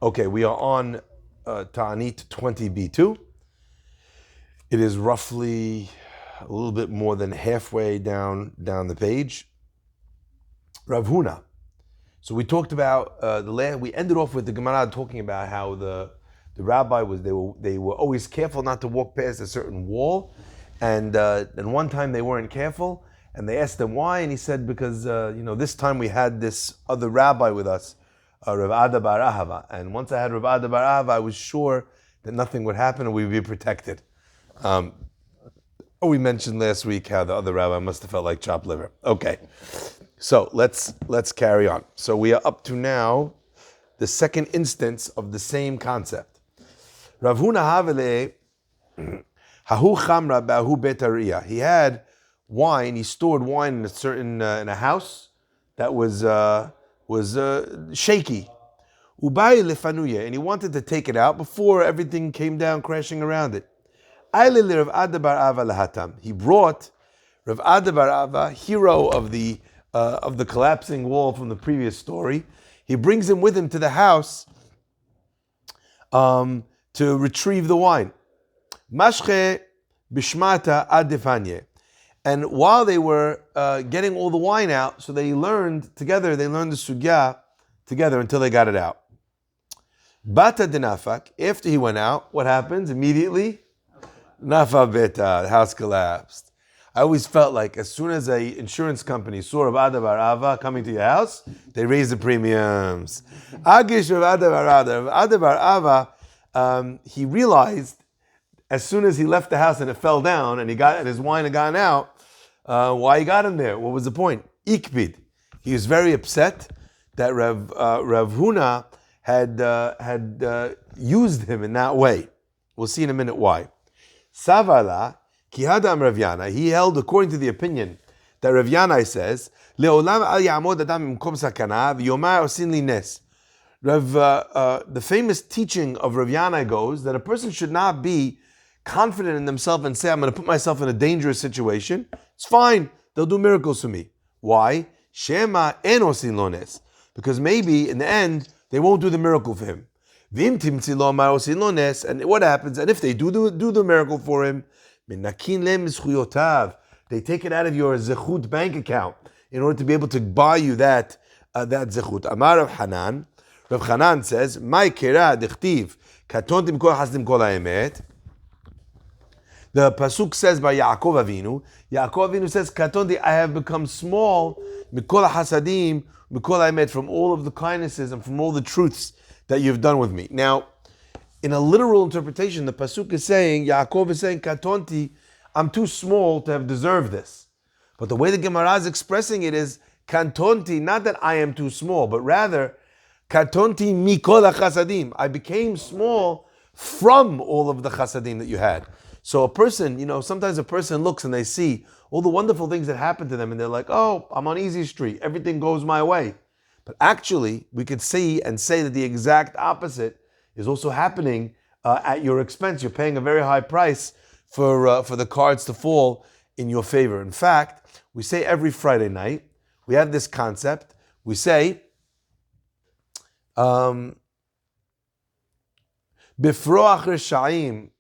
Okay, we are on Taanit 20b2. It is roughly a little bit more than halfway down the page. Rav Huna. So we talked about we ended off with the Gemara talking about how the rabbi was they were always careful not to walk past a certain wall, and one time they weren't careful, and they asked him why, and he said because this time we had this other rabbi with us, Rav Ada bar Ahava, and once I had Rav Ada bar Ahava, I was sure that nothing would happen and we'd be protected. We mentioned last week how the other rabbi must have felt like chopped liver. Okay, so let's carry on. So we are up to now the second instance of the same concept. Rav Huna Havele Hahu Chamra Bahu Betariya. He had wine. He stored wine in a certain in a house that was shaky. Ubai lefanuya, and he wanted to take it out before everything came down crashing around it. Rav Ada bar Ava lahatam. He brought Rav Ada bar Ava, hero of the collapsing wall from the previous story. He brings him with him to the house to retrieve the wine. Mashche bishmata adefanye. And while they were getting all the wine out, so they learned the sugya together until they got it out. Bata denafak, after he went out, what happens immediately? Nafa beta, the house collapsed. I always felt like as soon as a insurance company saw Rav Ada bar Ava coming to your house, they raised the premiums. Agish Rav Ada bar Ava. Rav Ada bar Ava, he realized as soon as he left the house and it fell down and his wine had gone out, why he got him there? What was the point? Ikbid. He was very upset that Rav Huna had used him in that way. We'll see in a minute why. Savala Kihadam Rav Yana. He held, according to the opinion that Rav Yana says, Leolam al ya'amod adam imkom sakana v'yomar osin li nes. The famous teaching of Rav Yana goes that a person should not be confident in themselves and say, I'm going to put myself in a dangerous situation. It's fine. They'll do miracles for me. Why? Shema en osin lo nes. Because maybe in the end, they won't do the miracle for him. And what happens? And if they do the miracle for him, they take it out of your zechut bank account in order to be able to buy you that zechut. Amar Rav Hanan. Rav Hanan says, "My kera dichtiv katontim kol hasdim kol haemet." The pasuk says by Yaakov Avinu. Yaakov Avinu says, "Katonti, I have become small mikol hasadim mikol haemet, from all of the kindnesses and from all the truths that you've done with me." Now, in a literal interpretation, the pasuk is saying, Yaakov is saying, Katonti, I'm too small to have deserved this. But the way the Gemara is expressing it is, Katonti, not that I am too small, but rather, Katonti mikol chasadim. I became small from all of the chasadim that you had. So a person, sometimes a person looks and they see all the wonderful things that happen to them and they're like, oh, I'm on easy street, everything goes my way. But actually, we could see and say that the exact opposite is also happening at your expense. You're paying a very high price for the cards to fall in your favor. In fact, we say every Friday night, we have this concept. We say, Bifroach Rishayim,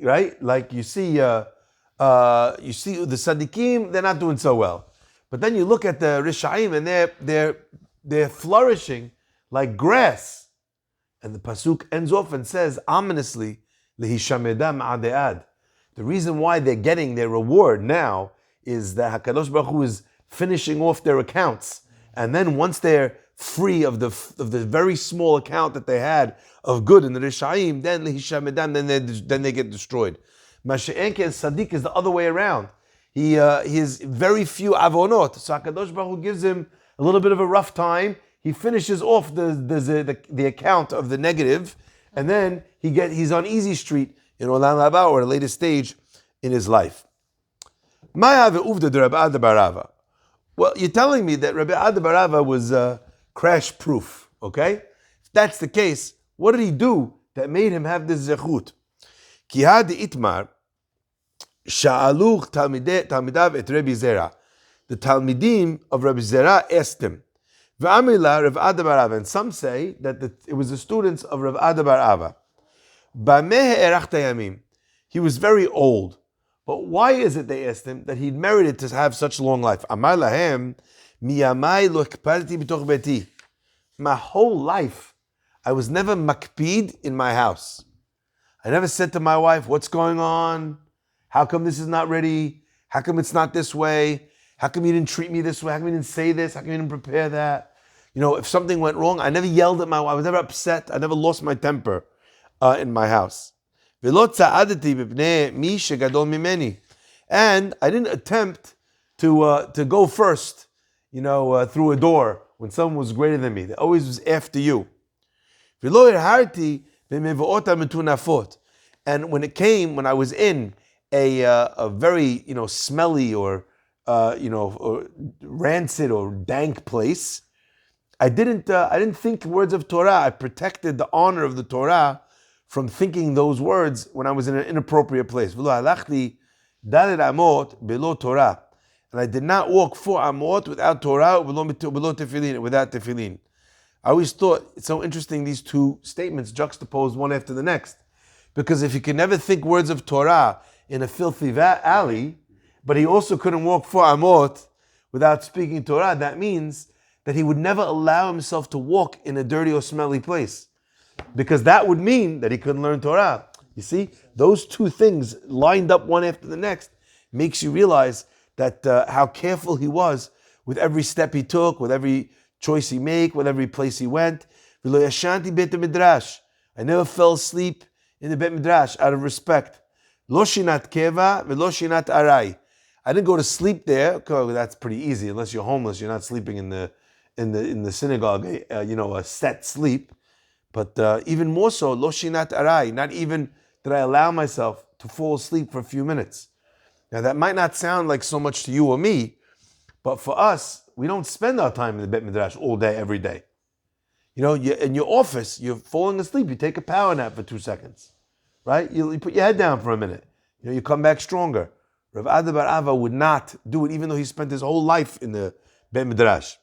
right? Like you see the Sadiqim, they're not doing so well. But then you look at the Rishayim and they're flourishing like grass. And the pasuk ends off and says, ominously, Lehishamedam adead. The reason why they're getting their reward now is that HaKadosh Baruch Hu is finishing off their accounts. And then once they're free of the very small account that they had of good in the Rishayim, then Lehishamedam, then they get destroyed. Masha'enke and Sadiq is the other way around. He has very few avonot. So HaKadosh Baruch Hu gives him a little bit of a rough time. He finishes off the account of the negative, and then he's on easy street in Olam Haba, or a later stage in his life. Well, you're telling me that Rabbi Ada bar Ava was crash proof, okay? If that's the case, what did he do that made him have this zechut? Ki hadi itmar sha'aluch talmidav et Rabbi Zera. The Talmidim of Rabbi Zera asked him, V'amila Rav Ada bar Ava. And some say that it was the students of Rav Ada bar Ava. Bameh erachta yamim. He was very old. But why is it, they asked him, that he'd merited to have such long life? Amar lahem, miyamai lo ekpadti b'toch beti. My whole life, I was never makpid in my house. I never said to my wife, what's going on? How come this is not ready? How come it's not this way? How come you didn't treat me this way? How come you didn't say this? How come you didn't prepare that? If something went wrong, I never yelled at my wife. I was never upset. I never lost my temper in my house. And I didn't attempt to go first, through a door when someone was greater than me. They always was after you. And when I was in a very smelly or rancid or dank place, I didn't think words of Torah. I protected the honor of the Torah from thinking those words when I was in an inappropriate place. And I did not walk 4 amot without Torah, without tefillin. I always thought it's so interesting, these two statements juxtaposed one after the next. Because if you can never think words of Torah in a filthy alley, but he also couldn't walk 4 amot without speaking Torah, that means that he would never allow himself to walk in a dirty or smelly place. Because that would mean that he couldn't learn Torah. You see, those two things lined up one after the next makes you realize that how careful he was with every step he took, with every choice he made, with every place he went. I never fell asleep in the Bet Midrash out of respect. Lo shinat keva v'lo shinat arai. I didn't go to sleep there. That's pretty easy. Unless you're homeless, you're not sleeping in the synagogue. A set sleep. But even more so, lo shinat arai. Not even did I allow myself to fall asleep for a few minutes. Now that might not sound like so much to you or me, but for us, we don't spend our time in the Bet Midrash all day, every day. You're in your office, you're falling asleep, you take a power nap for 2 seconds, right? You put your head down for a minute. You come back stronger. Rav Ada bar Ava would not do it, even though he spent his whole life in the Bet Midrash.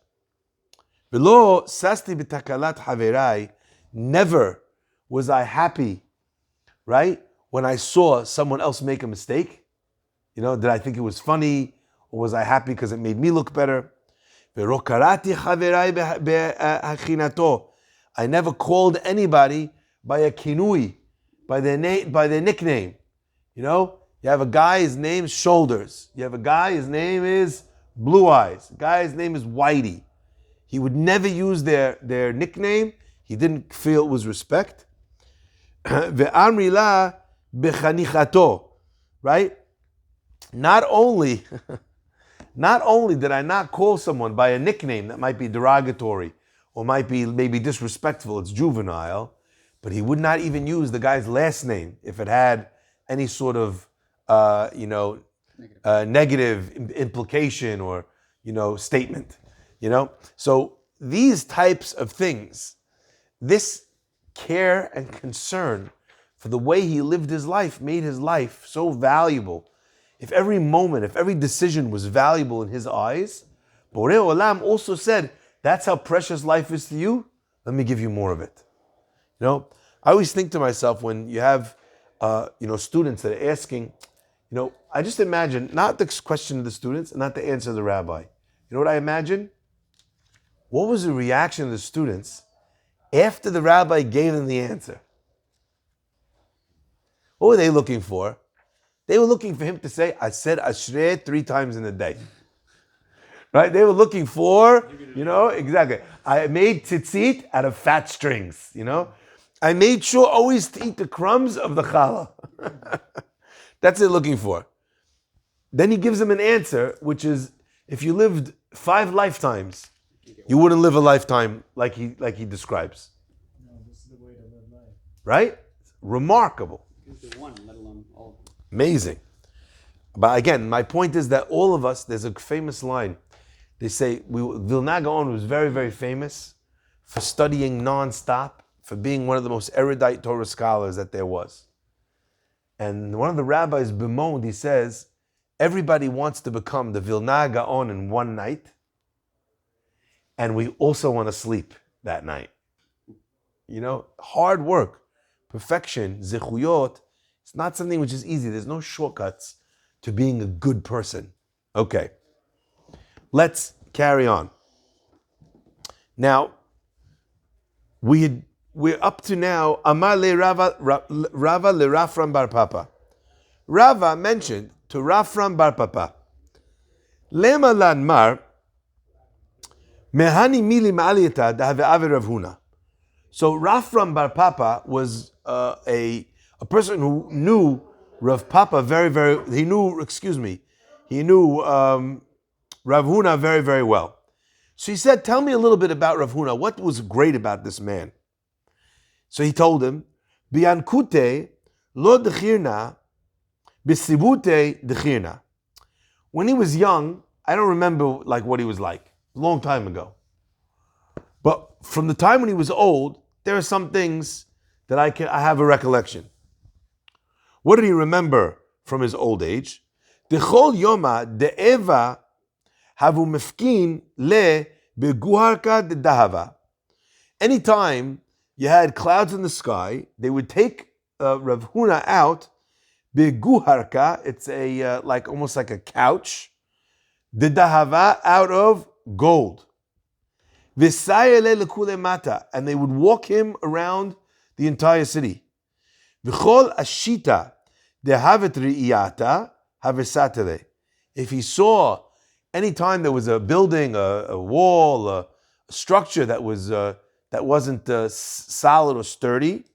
V'lo sasti b'takalat haverai. Never was I happy, right, when I saw someone else make a mistake. Did I think it was funny, or was I happy because it made me look better? I never called anybody by a kinui, by their nickname. You have a guy, his name's Shoulders. You have a guy, his name is Blue Eyes. A guy, his name is Whitey. He would never use their nickname. He didn't feel it was respect. Ve'amrila bechanichato, right? Not only did I not call someone by a nickname that might be derogatory or might be maybe disrespectful, it's juvenile, but he would not even use the guy's last name if it had any sort of negative implication or statement. So these types of things, this care and concern for the way he lived his life made his life so valuable. If every moment, if every decision was valuable in his eyes, Borei Olam also said, that's how precious life is to you, let me give you more of it. I always think to myself when you have students that are asking, I just imagine, not the question of the students, and not the answer of the rabbi. You know what I imagine? What was the reaction of the students after the rabbi gave them the answer? What were they looking for? They were looking for him to say, I said Ashrei 3 times in a day. Right? They were looking for, exactly. I made tzitzit out of fat strings, I made sure always to eat the crumbs of the challah. That's what they're looking for. Then he gives them an answer, which is, if you lived 5 lifetimes, you wouldn't live a lifetime like he describes. No, this is the way to live life. Right? Remarkable. One, let alone all of them. Amazing. But again, my point is that all of us, there's a famous line. They say, Vilna Gaon was very, very famous for studying non-stop, for being one of the most erudite Torah scholars that there was. And one of the rabbis bemoaned, he says, everybody wants to become the Vilna Gaon in one night. and we also want to sleep that night. You know, hard work, perfection, zechuyot, it's not something which is easy. There's no shortcuts to being a good person. Okay, let's carry on. Now, we're up to now, Amar le Rava le Rafram bar Papa. Rava mentioned to Rafram bar Papa, Lema lan mar, mehani mili ma'aliyata dahave ave Rav Huna. So Rafram bar Papa was a person who knew Rav Papa he knew Rav Huna very, very well. So he said, tell me a little bit about Rav Huna. What was great about this man? So he told him, Biankute lo dechirna, bisibute dechirna. When he was young, I don't remember like what he was like, a long time ago. But from the time when he was old, there are some things that I have a recollection. What did he remember from his old age? Dechol yoma de'eva havu mefkin le beguharka de dahava. Anytime you had clouds in the sky, they would take Rav Huna out. Beguharka, it's a almost like a couch. De dahava, out of gold. V'sayele lekule mata, and they would walk him around the entire city. V'chol ashita dehavet ri'iyata havesatele. If he saw any time there was a building, a wall, a structure that wasn't solid or sturdy,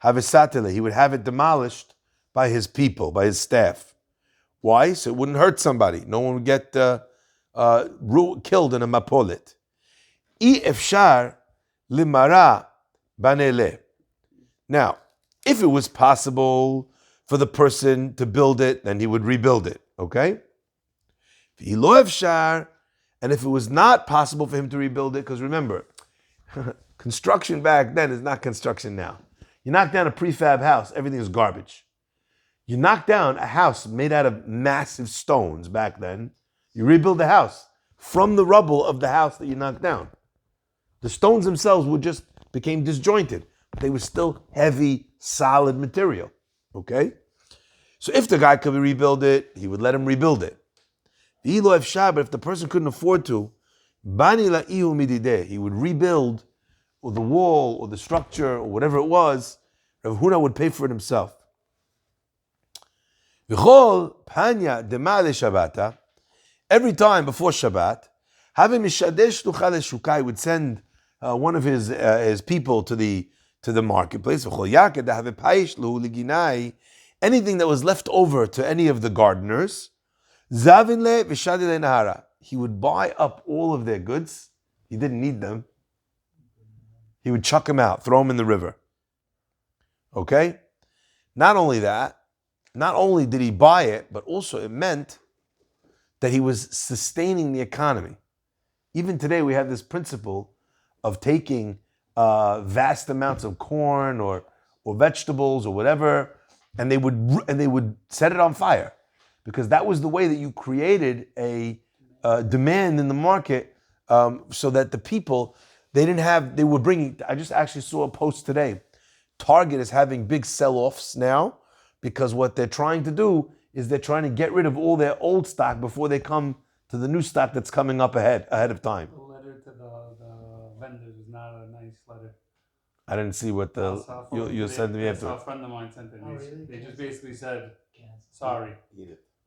havesatele, he would have it demolished by his people, by his staff. Why? So it wouldn't hurt somebody. No one would get killed in a mapolet. I efshar limara banele. Now, if it was possible for the person to build it, then he would rebuild it. Okay? V'lo efshar, and if it was not possible for him to rebuild it, because remember, construction back then is not construction now. You knock down a prefab house, everything is garbage. You knock down a house made out of massive stones back then, you rebuild the house from the rubble of the house that you knocked down. The stones themselves became disjointed, but they were still heavy, solid material. Okay? So if the guy could rebuild it, he would let him rebuild it. But if the person couldn't afford to, he would rebuild or the wall or the structure or whatever it was. Rav Huna would pay for it himself. Every time before Shabbat, he would send one of his people to the marketplace. Anything that was left over to any of the gardeners, he would buy up all of their goods. He didn't need them. He would chuck them out, throw them in the river. Okay? Not only that, not only did he buy it, but also it meant that he was sustaining the economy. Even today we have this principle of taking vast amounts of corn or vegetables or whatever, and they would set it on fire, because that was the way that you created a demand in the market, so that the people, they were bringing, I just actually saw a post today, Target is having big sell-offs now, because what they're trying to do is they're trying to get rid of all their old stock before they come to the new stock that's coming up ahead of time. The letter to the vendors is not a nice letter. I didn't see what you'll send me after. A friend of mine sent it. Oh, really? They just basically said, sorry.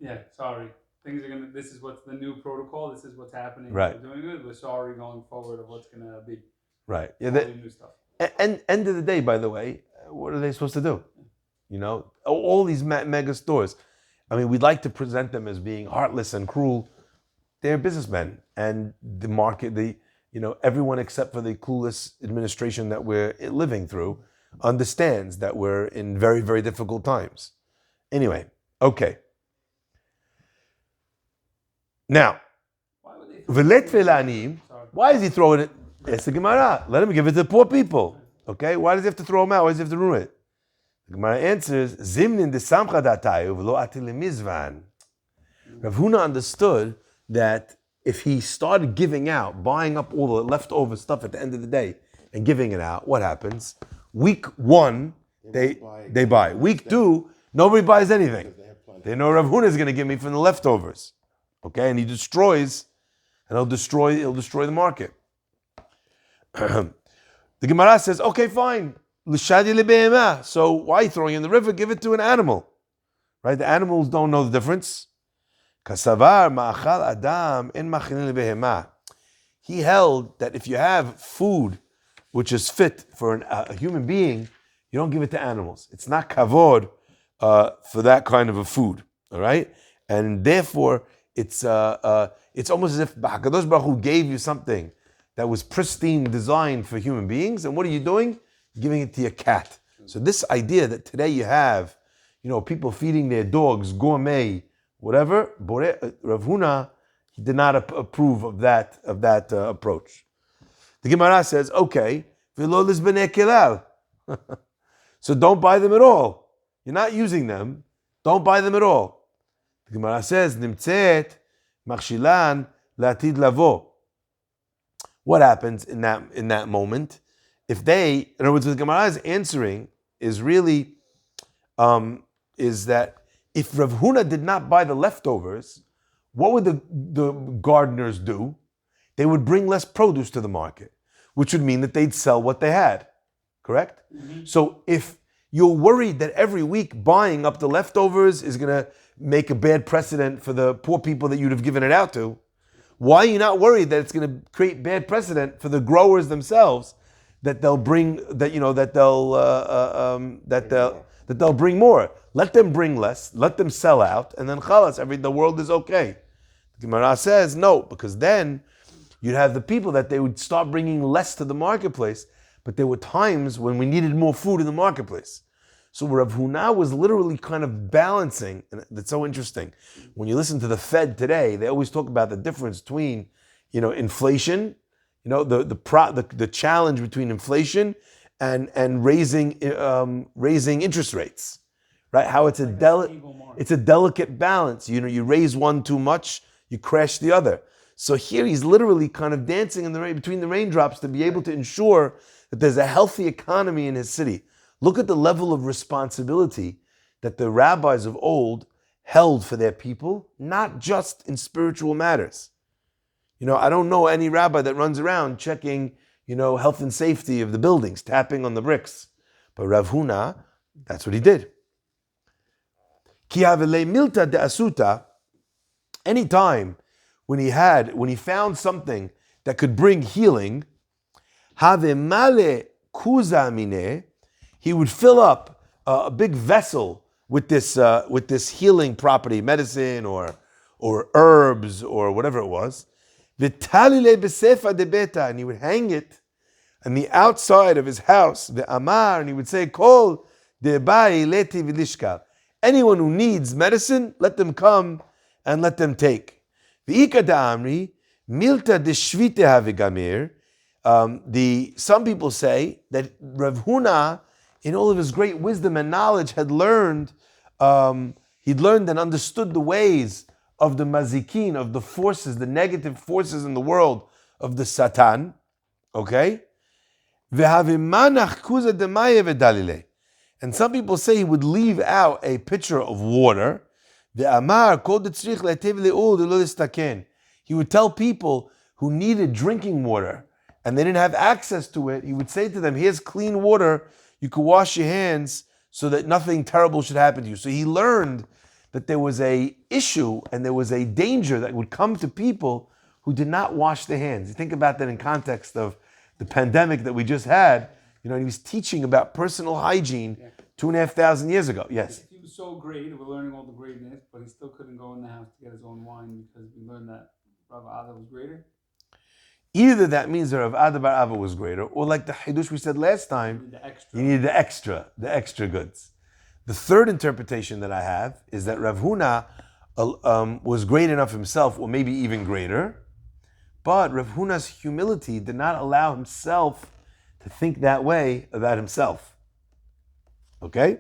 Yeah, sorry. This is what's the new protocol. This is what's happening. Right. We're doing it. We're sorry going forward of what's going to be. Right. Yeah. New stuff. And end of the day, by the way, what are they supposed to do? You know, all these mega stores. I mean, we'd like to present them as being heartless and cruel. They're businessmen, and the market, everyone except for the clueless administration that we're living through understands that we're in very, very difficult times. Anyway, okay. Now, why is he throwing it? It's the Gemara. Let him give it to the poor people. Okay? Why does he have to throw them out? Why does he have to ruin it? The Gemara answers, Zimnin de Samcha Datayu v'lo atil mizvan. Rav Huna understood that if he started giving out, buying up all the leftover stuff at the end of the day and giving it out, what happens? Week 1, they buy. Week 2, nobody buys anything. They know Rav Huna is going to give me from the leftovers. Okay, and he destroys, and he'll destroy the market. The Gemara says, okay, fine. So why are you throwing it in the river? Give it to an animal. Right? The animals don't know the difference. He held that if you have food which is fit for a human being, you don't give it to animals. It's not kavod for that kind of a food. All right? And therefore, it's almost as if HaKadosh Baruch Hu gave you something that was pristine, designed for human beings, and what are you doing? Giving it to your cat. So this idea that today you have, people feeding their dogs gourmet, whatever, Rav Huna, he did not approve of that approach. The Gemara says, okay, so don't buy them at all. You're not using them. Don't buy them at all. The Gemara says, Nimtzet makshilan latid lavo. What happens in that moment? If in other words, what the Gemara is answering is really, is that if Rav Huna did not buy the leftovers, what would the gardeners do? They would bring less produce to the market, which would mean that they'd sell what they had, correct? Mm-hmm. So if you're worried that every week buying up the leftovers is going to make a bad precedent for the poor people that you'd have given it out to, why are you not worried that it's going to create bad precedent for the growers themselves, that they'll bring that they'll bring more? Let them bring less, let them sell out, and then chalas, the world is okay. The Gemara says no, because then you'd have the people that they would start bringing less to the marketplace, but there were times when we needed more food in the marketplace. So Rav Huna was literally kind of balancing, and that's so interesting. When you listen to the Fed today, they always talk about the difference between, inflation, the challenge between inflation and raising interest rates, right? How it's a delicate balance. You raise one too much, you crash the other. So here he's literally kind of dancing in between the raindrops to be able to ensure that there's a healthy economy in his city. Look at the level of responsibility that the rabbis of old held for their people, not just in spiritual matters. I don't know any rabbi that runs around checking, health and safety of the buildings, tapping on the bricks. But Rav Huna, that's what he did. Ki havele milta de asuta, anytime when he found something that could bring healing, have male kuza mine, he would fill up a big vessel with this healing property, medicine or herbs or whatever it was. V'talile b'sefa de beta, and he would hang it on the outside of his house. Ve'amar, and he would say, Kol de'bai leti v'lishkal. Anyone who needs medicine, let them come and let them take. V'ika da'amri milta de shvite havegamir. Some people say that Rav Huna, in all of his great wisdom and knowledge, he'd learned and understood the ways of the mazikin, of the forces, the negative forces in the world of the Satan. Okay? And some people say he would leave out a pitcher of water. He would tell people who needed drinking water and they didn't have access to it, he would say to them, here's clean water, you can wash your hands so that nothing terrible should happen to you. So he learned that there was a issue and there was a danger that would come to people who did not wash their hands. You think about that in context of the pandemic that we just had. He was teaching about personal hygiene 2,500 years ago. Yes? He was so great, we're learning all the greatness, but he still couldn't go in the house to get his own wine because we learned that Rav Ada was greater. Either that means that Rav Ada bar Ava was greater, or like the Hidush we said last time, you need the extra goods. The third interpretation that I have is that Rav Huna was great enough himself, or maybe even greater, but Rav Huna's humility did not allow himself to think that way about himself. Okay?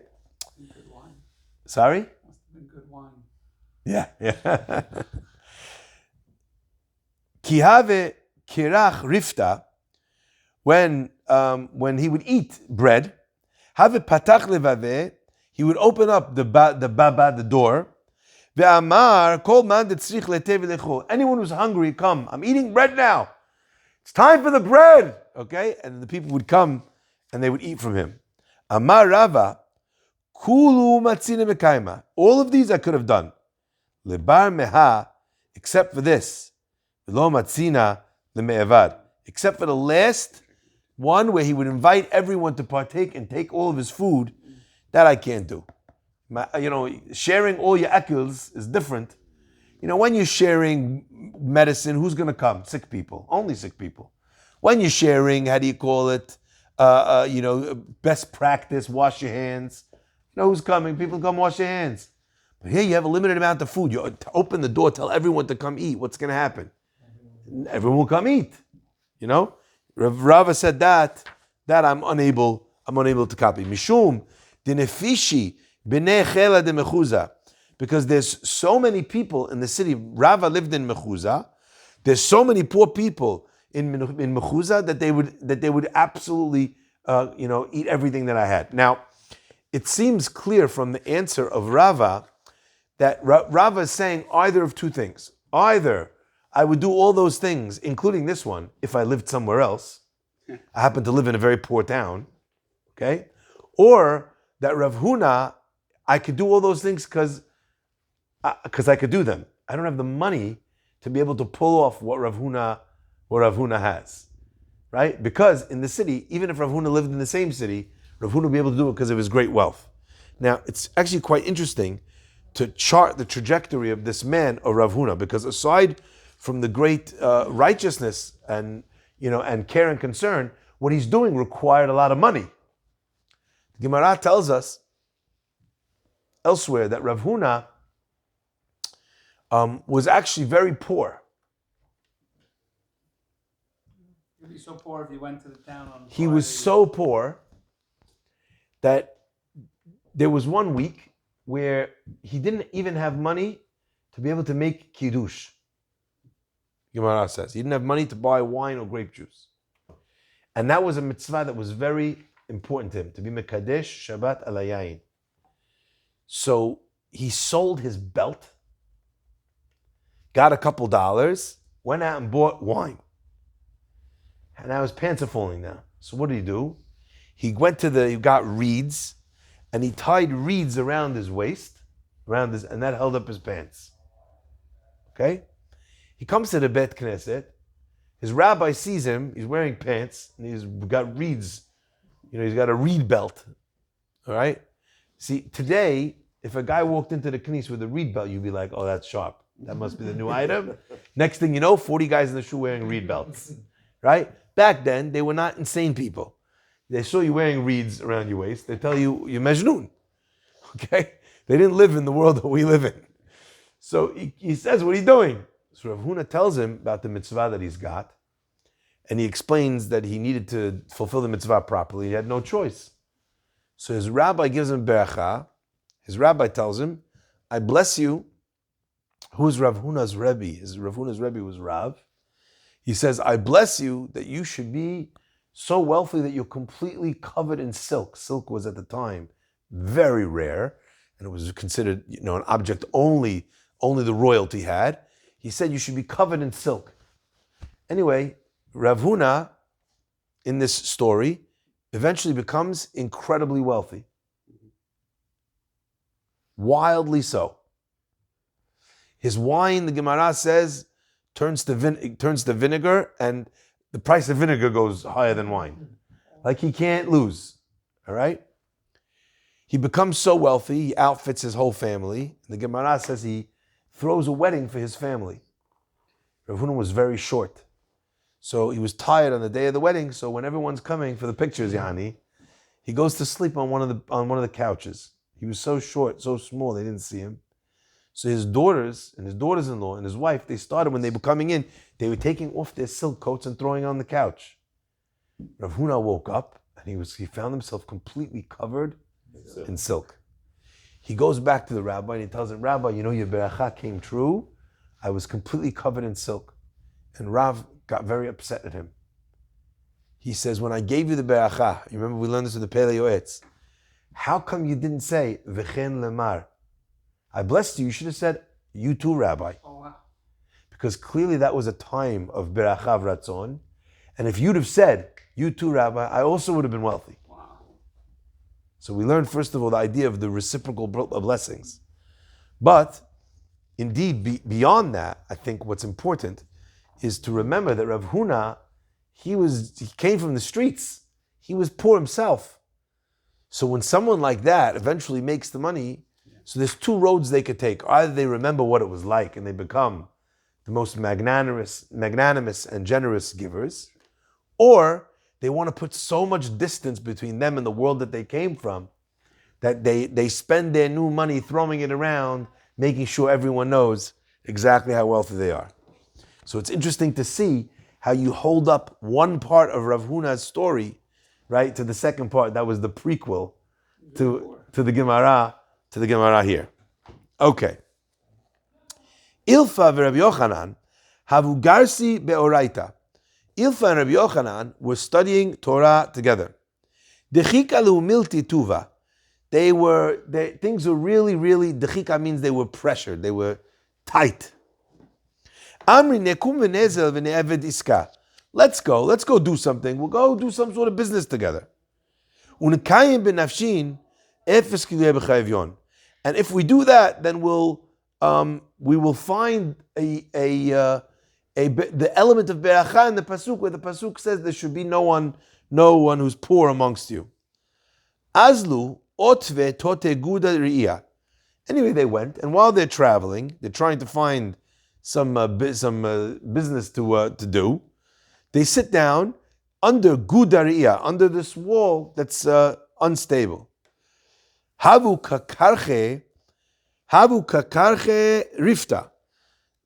Good wine. Sorry? Must have been good wine. Yeah. Kihave kirach rifta, when he would eat bread, have patach levave, he would open up the door. Ve'amar kol man detzrich letev lechol. Anyone who's hungry, come. I'm eating bread now. It's time for the bread. Okay, and the people would come and they would eat from him. Amar Rava, kulu matzina mekaima. All of these I could have done. Lebar meha, except for this. Lo matzina leme'evad. Except for the last one where he would invite everyone to partake and take all of his food. That I can't do. Sharing all your ekels is different. When you're sharing medicine, who's going to come? Sick people. Only sick people. When you're sharing, how do you call it? Best practice, wash your hands. Who's coming? People come wash their hands. But here you have a limited amount of food. You open the door, tell everyone to come eat. What's going to happen? Everyone will come eat. Rava said that I'm unable to copy. Mishum dinefishi b'nei chela de mechuza. Because there's so many people in the city. Rava lived in Mechuza. There's so many poor people in Mechuza that they would absolutely eat everything that I had. Now, it seems clear from the answer of Rava that Rava is saying either of two things. Either I would do all those things, including this one, if I lived somewhere else. I happen to live in a very poor town. Okay? Or that Rav Huna, I could do all those things because I could do them. I don't have the money to be able to pull off what Rav Huna has, right? Because in the city, even if Rav Huna lived in the same city, Rav Huna would be able to do it because of his great wealth. Now, it's actually quite interesting to chart the trajectory of this man, of Rav Huna, because aside from the great righteousness and care and concern, what he's doing required a lot of money. The Gemara tells us elsewhere that Rav Huna was actually very poor. He'd be so poor if he went to the town on He was so poor that there was one week where he didn't even have money to be able to make kiddush. Gemara says he didn't have money to buy wine or grape juice, and that was a mitzvah that was very important to him, to be mekadesh Shabbat al hayayin. So he sold his belt, got a couple dollars, went out and bought wine. And now his pants are falling down. So what did he do? He got reeds, and he tied reeds around his waist, and that held up his pants. Okay? He comes to the Bet Knesset. His rabbi sees him, he's wearing pants, and he's got reeds. He's got a reed belt. All right? See, today, if a guy walked into the knesset with a reed belt, you'd be like, oh, that's sharp. That must be the new item. Next thing you know, 40 guys in the shoe wearing reed belts. Right? Back then, they were not insane people. They saw you wearing reeds around your waist. They tell you, you're Mejnun. Okay? They didn't live in the world that we live in. So he says, what are you doing? So Rav Huna tells him about the mitzvah that he's got. And he explains that he needed to fulfill the mitzvah properly. He had no choice. So his rabbi gives him beracha. His rabbi tells him, I bless you. Who's Rav Huna's Rebbe? Rav Huna's Rebbe was Rav. He says, I bless you that you should be so wealthy that you're completely covered in silk. Silk was at the time very rare, and it was considered an object only the royalty had. He said you should be covered in silk. Anyway, Rav Huna, in this story, eventually becomes incredibly wealthy. Wildly so. His wine, the Gemara says, turns to vinegar, and the price of vinegar goes higher than wine. Like he can't lose. All right? He becomes so wealthy, he outfits his whole family. The Gemara says he throws a wedding for his family. Rav Huna was very short. So he was tired on the day of the wedding, so when everyone's coming for the pictures, Yani, he goes to sleep on one of the couches. He was so short, so small, they didn't see him. So his daughters and his daughters-in-law and his wife, they started when they were coming in, they were taking off their silk coats and throwing on the couch. Rav Huna woke up and he found himself completely covered in silk. He goes back to the rabbi and he tells him, Rabbi, your beracha came true. I was completely covered in silk. And Rav got very upset at him. He says, when I gave you the beracha, you remember we learned this in the Pele Yoetz, how come you didn't say, V'chen lemar? I blessed you, you should have said, you too, Rabbi. Oh, wow. Because clearly that was a time of beracha v'ratzon. And if you'd have said, you too, Rabbi, I also would have been wealthy. Wow. So we learned, first of all, the idea of the reciprocal blessings. But indeed, beyond that, I think what's important is to remember that Rav Huna, he came from the streets. He was poor himself. So when someone like that eventually makes the money, so there's two roads they could take. Either they remember what it was like and they become the most magnanimous and generous givers, or they want to put so much distance between them and the world that they came from that they spend their new money throwing it around, making sure everyone knows exactly how wealthy they are. So it's interesting to see how you hold up one part of Rav Huna's story, right, to the second part. That was the prequel to the Gemara here. Okay. Ilfa v'Rabbi Yochanan havu garsi be'oraita. Ilfa and Rabbi Yochanan were studying Torah together. Dechika milti tuva. Things were really, dechika means they were pressured, they were tight. Amri nekum v'nezel v'ne'eved iska. Let's go do something. We'll go do some sort of business together. Unikayim b'nafshin efes kilei b'chayvyon. And if we do that, then we will find the element of beracha in the pasuk, where the pasuk says there should be no one who's poor amongst you. Azlu otve tote guda ri'iyah. Anyway, they went, and while they're traveling, they're trying to find some business to do. They sit down under guda ri'iyah, under this wall that's unstable. Havu kakarche rifta.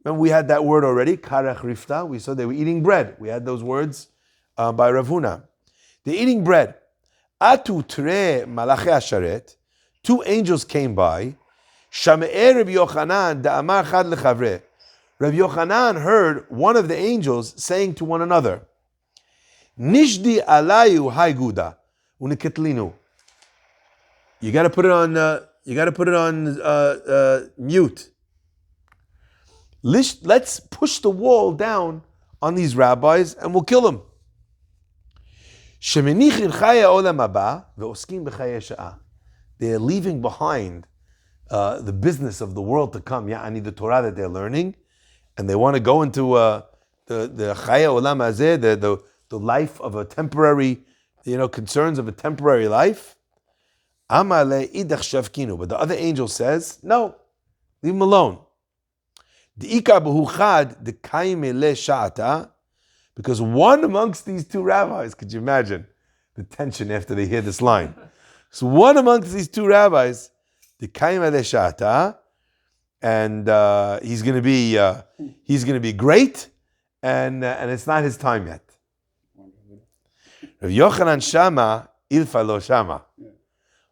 And we had that word already, karach rifta. We saw they were eating bread. We had those words by Rav Huna. They're eating bread. Atu tre malache asharet. Two angels came by. Shame'er Rabbi Yochanan da'amar chad lechavre. Rabbi Yochanan heard one of the angels saying to one another, Nishdi alayu haiguda uniketlinu. You got to put it on mute. Let's push the wall down on these rabbis and we'll kill them. They're leaving behind the business of the world to come, ya'ani the Torah that they're learning, and they want to go into the chaya olam hazeh, the life of a temporary, concerns of a temporary life. Amale idach shavkinu. But the other angel says, no, leave them alone. Because one amongst these two rabbis, could you imagine the tension after they hear this line? So one amongst these two rabbis, and he's going to be great, and it's not his time yet. Rav Yochanan Shama ilfa lo shama.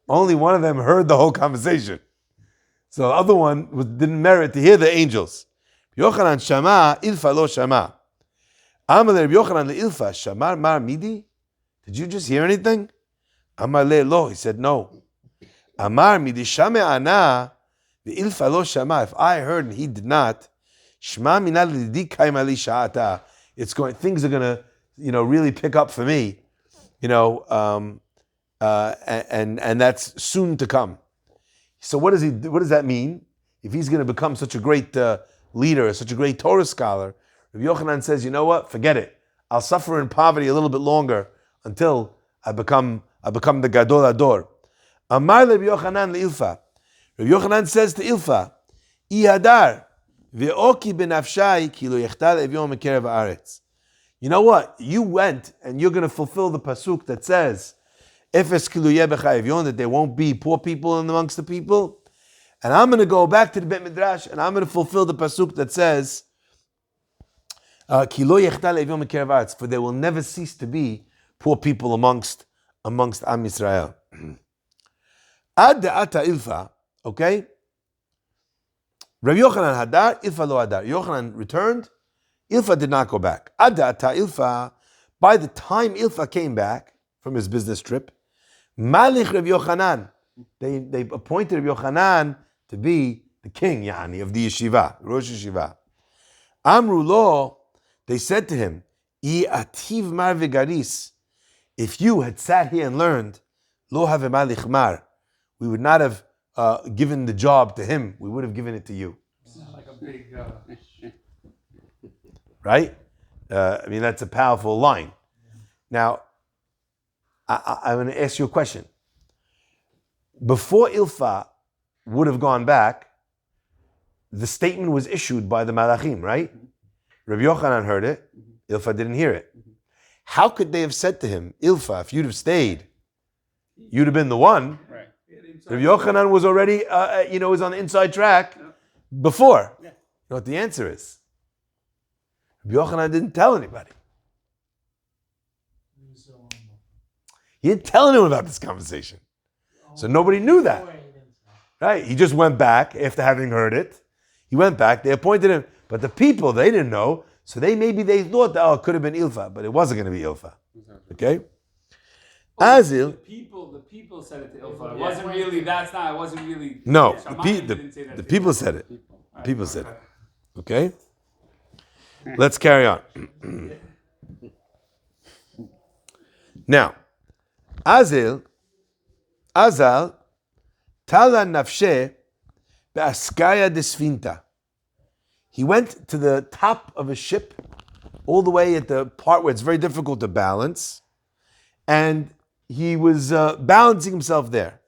Only one of them heard the whole conversation. So the other one didn't merit to hear the angels. Yochanan Shama ilfa lo shama. Amar le Rabbi Yochanan le ilfa shamar mar midi. Did you just hear anything? Amar le lo. He said no. Amar midi shame ana the ilfa lo shama. If I heard and he did not, shma minad lidi kaimali sha'ata. Things are gonna really pick up for me. And that's soon to come. So what does that mean? If he's going to become such a great leader, such a great Torah scholar, Rabbi Yochanan says, you know what? Forget it. I'll suffer in poverty a little bit longer until I become the Gadol Ador. Amar Rabbi Yochanan le'ilfa. Rabbi Yochanan says to Ilfa, Ihadar ve'oki benafshai ki lo yechtal evyon mekerev haaretz. You know what? You went and you're going to fulfill the pasuk that says, Efes kiluyeh b'cha evyon, that there won't be poor people amongst the people. And I'm going to go back to the Bet Midrash and I'm going to fulfill the pasuk that says, Ki lo yechtal evyon mekerev haaretz, for there will never cease to be poor people amongst Am Yisrael. Ad de'ata ilfa, okay? Rabbi Yochanan hadar, ilfa lo hadar. Yochanan returned, Ilfa did not go back. Adata Ilfa, by the time Ilfa came back from his business trip, Malich Rav Yochanan, they appointed Rav Yochanan to be the king, yani, of the yeshiva, Rosh Yeshiva. Amru lo, they said to him, I ativ mar vegaris, if you had sat here and learned, lo have malich mar, we would not have given the job to him, we would have given it to you. It's not like a big. Right? I mean, that's a powerful line. Now, I'm going to ask you a question. Before Ilfa would have gone back, the statement was issued by the Malachim, right? Rabbi Yochanan heard it. Ilfa didn't hear it. How could they have said to him, Ilfa, if you'd have stayed, you'd have been the one? Right. Rabbi Yochanan was already, was on the inside track before. Yeah. You know what the answer is? Rabbi Yochanan didn't tell anybody. He didn't tell anyone about this conversation. So nobody knew that. Right? He just went back after having heard it. He went back, they appointed him. But the people, they didn't know. So they thought that, it could have been Ilfa, but it wasn't going to be Ilfa. Okay? Azil. The people said it to Ilfa. It wasn't really, it wasn't really. No, Shamayim didn't say that the to people Ilfa. said it. The people said it. Okay? Let's carry on. Now, Azal, Tala Nafshe Be'askaya Desfinta. He went to the top of a ship, all the way at the part where it's very difficult to balance, and he was balancing himself there.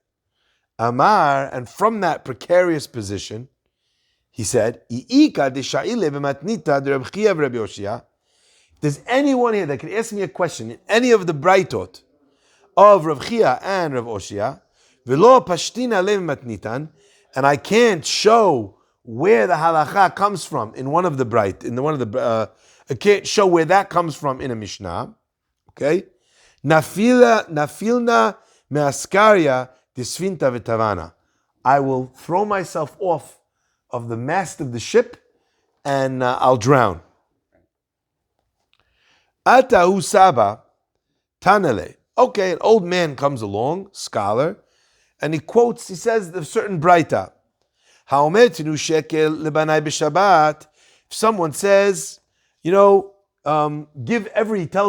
Amar, and from that precarious position, he said, There's anyone here that can ask me a question in any of the Braitot of Rav Chia and Rav Oshia, and I can't show where the halacha comes from in one of the I can't show where that comes from in a Mishnah. Okay? Nafilna me'askaria disfinta v'tavana. I will throw myself off of the mast of the ship and I'll drown. Atahu Saba Tanale. Okay, an old man comes along, scholar, and he says the certain Braita. Haometinu shekel lebanai b'Shabbat. If someone says, he tells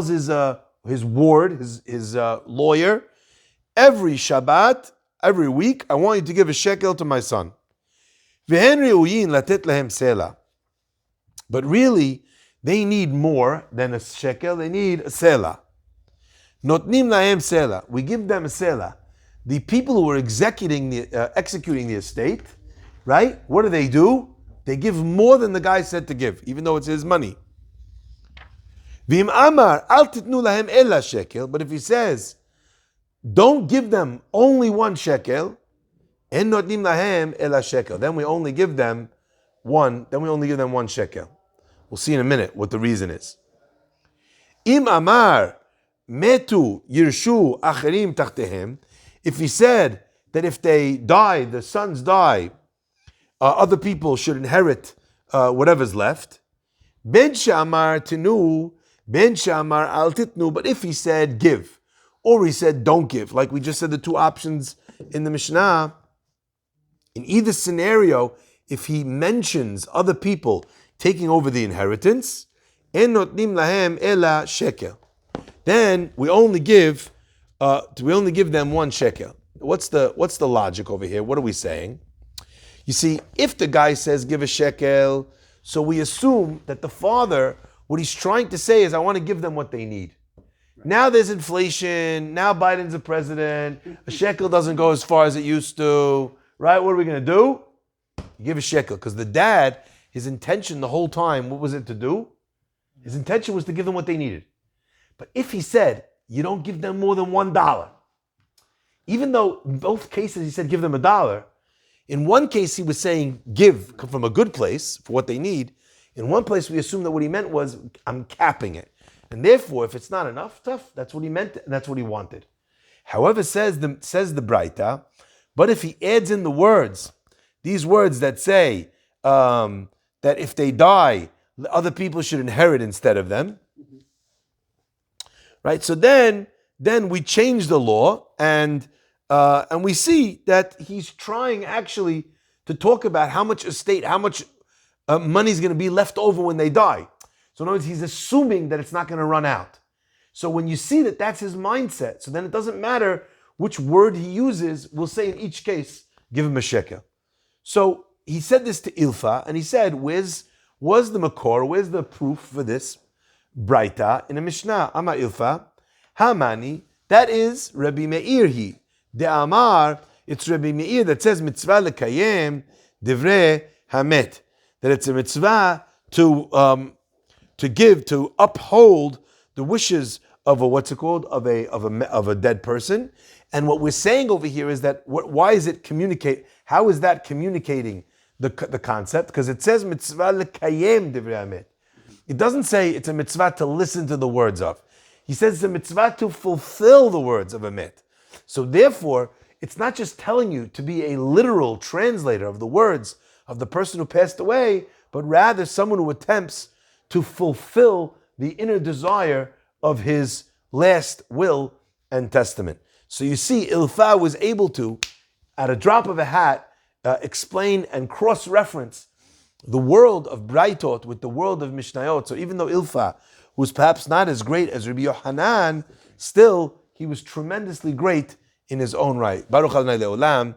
his ward, his lawyer, every Shabbat, every week, I want you to give a shekel to my son. But really, they need more than a shekel. They need a sela. Notnim lahem sela. We give them a sela. The people who are executing the estate, right? What do? They give more than the guy said to give, even though it's his money. V'im amar al titnu lahem ella shekel. But if he says, don't give them only 1 shekel, en notnim lahem ella shekel. Then we only give them 1 shekel. We'll see in a minute what the reason is. Im amar metu yirshu acherim tachtehem. If he said that if they die, the sons die, other people should inherit whatever's left. Ben she'amar tinu, ben she'amar al titnu. But if he said give, or he said don't give, like we just said the 2 options in the Mishnah, in either scenario, if he mentions other people taking over the inheritance, en notnim lahem ela shekel, then we only give them 1 shekel. What's the logic over here? What are we saying? You see, if the guy says give a shekel, so we assume that the father, what he's trying to say is, I want to give them what they need. Right. Now there's inflation. Now Biden's the president. A shekel doesn't go as far as it used to. Right? What are we going to do? You give a shekel. Because the dad, his intention the whole time, what was it to do? His intention was to give them what they needed. But if he said, you don't give them more than $1, even though in both cases he said give them $1, in one case he was saying give from a good place for what they need. In one place we assume that what he meant was I'm capping it. And therefore, if it's not enough, tough, that's what he meant and that's what he wanted. However, says the Braita, but if he adds in the words, these words that say that if they die, other people should inherit instead of them. Right? So then we change the law, and we see that he's trying actually to talk about how much estate, how much money is going to be left over when they die. So in other words, he's assuming that it's not going to run out. So when you see that that's his mindset, so then it doesn't matter which word he uses, we'll say in each case, give him a shekel. So he said this to Ilfa, and he said, where's the makor, where's the proof for this braita in a Mishnah? Amar Ilfa, Hamani, that is Rabbi Meir he. De Amar, it's Rabbi Meir that says mitzvah lekayem divrei hamet, that it's a mitzvah to give, to uphold the wishes of a dead person. And what we're saying over here is that why is it communicate? How is that communicating the concept? Because it says mitzvah lekayem divrei hamet. It doesn't say it's a mitzvah to listen to the words of. He says it's a mitzvah to fulfill the words of a mit. So therefore, it's not just telling you to be a literal translator of the words of the person who passed away, but rather someone who attempts to fulfill the inner desire of his last will and testament. So you see, Ilfa was able to, at a drop of a hat, explain and cross-reference the world of Braitot with the world of Mishnayot. So even though Ilfa was perhaps not as great as Rabbi Yohanan, still he was tremendously great in his own right. Baruch Adonai Le'olam.